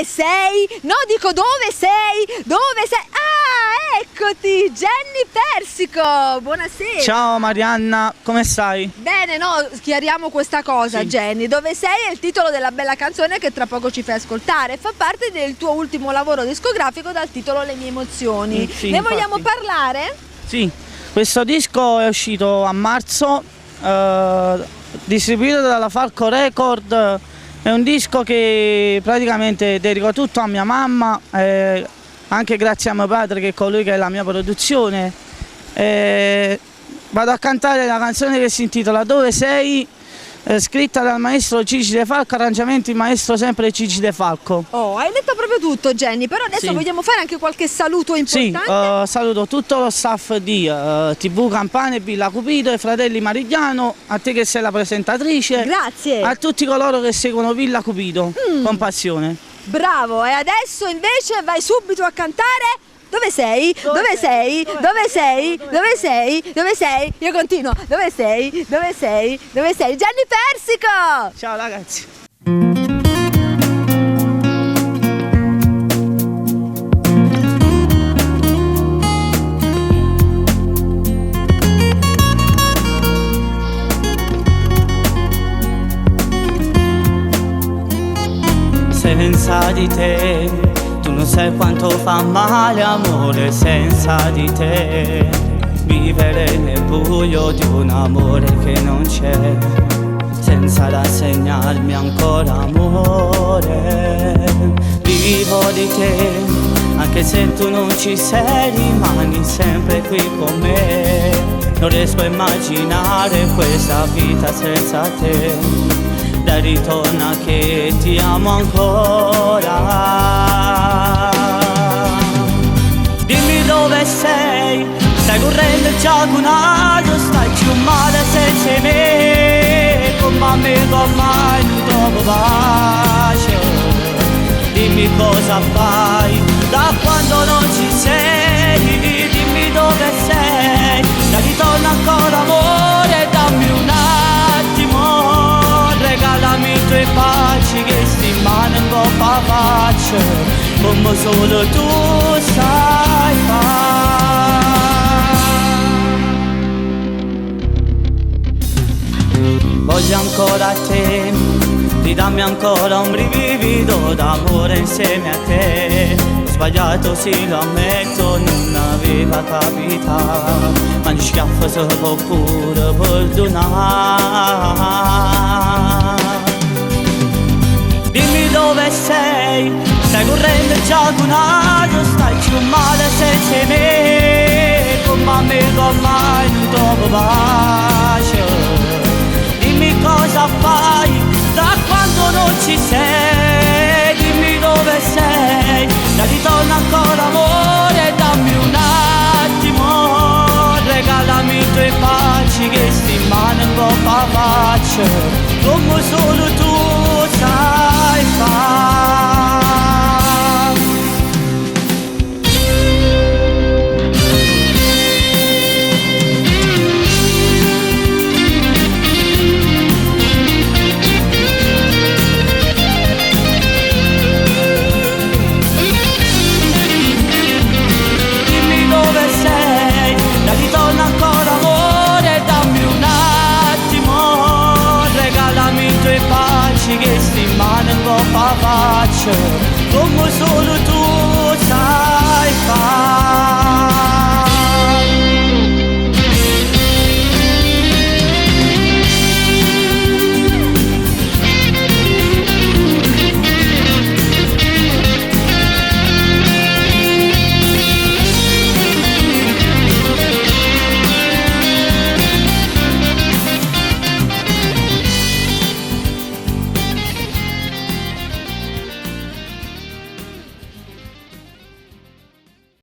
dove sei? No, dico dove sei? Dove sei? Ah, eccoti, Jenny Persico, buonasera. Ciao Marianna, come stai? Bene, no, chiariamo questa cosa, Sì. Jenny. Dove sei è il titolo della bella canzone che tra poco ci fai ascoltare. Fa parte del tuo ultimo lavoro discografico dal titolo Le mie emozioni. Sì, Ne infatti. vogliamo parlare? Sì, questo disco è uscito a marzo, distribuito dalla Falco Record. È un disco che praticamente dedico tutto a mia mamma, anche grazie a mio padre che è colui che è la mia produzione. Vado a cantare la canzone che si intitola Dove sei, scritta dal maestro Gigi De Falco, arrangiamenti maestro sempre Gigi De Falco. Oh, hai detto proprio tutto, Jenny, però adesso Sì. vogliamo fare anche qualche saluto Sì, importante. saluto tutto lo staff di TV Campane, Villa Cupido e Fratelli Marigliano, a te che sei la presentatrice, Grazie. a tutti coloro che seguono Villa Cupido con passione. Bravo, e adesso invece vai subito a cantare. Dove sei? Dove sei? Dove sei? Dove sei? Dove sei? Io continuo. Dove sei? Dove sei? Dove sei? Jenny Persico! Ciao ragazzi. Senza di te, tu non sai quanto fa male amore senza di te. Vivere nel buio di un amore che non c'è, senza rassegnarmi ancora amore. Vivo di te, anche se tu non ci sei, rimani sempre qui con me. Non riesco a immaginare questa vita senza te. Dai, ritorna che ti amo ancora. Dimmi dove sei, stai correndo il giacunario, stai più male senza me. Come me con mai non trovo pace. Dimmi cosa fai da quando non ci sei. Dimmi dove sei, dai, ritorna ancora amore, dammi un attimo. Regalami i tuoi baci che sti mani un po' pace, come solo tu sai fare. Voglio ancora te, ridammi ancora un brivido d'amore insieme a te. Ho sbagliato sì lo ammetto, non aveva capitato, ma gli schiaffo si può pure perdonare. Dimmi dove sei, stai correndo il giacunario, stai più male senza me. Come me con mai non trovo pace. Dimmi cosa fai da quando non ci sei. Dimmi dove sei, dai, ritorna ancora amore, dammi un attimo. Regalami i tuoi baci che sti mani un po' pace, come solo tu sai fare. Dimmi dove sei, dai, ritorna ancora amore, dammi un attimo. Regalami i tuoi baci che sti mani un po' pace, come solo tu sai.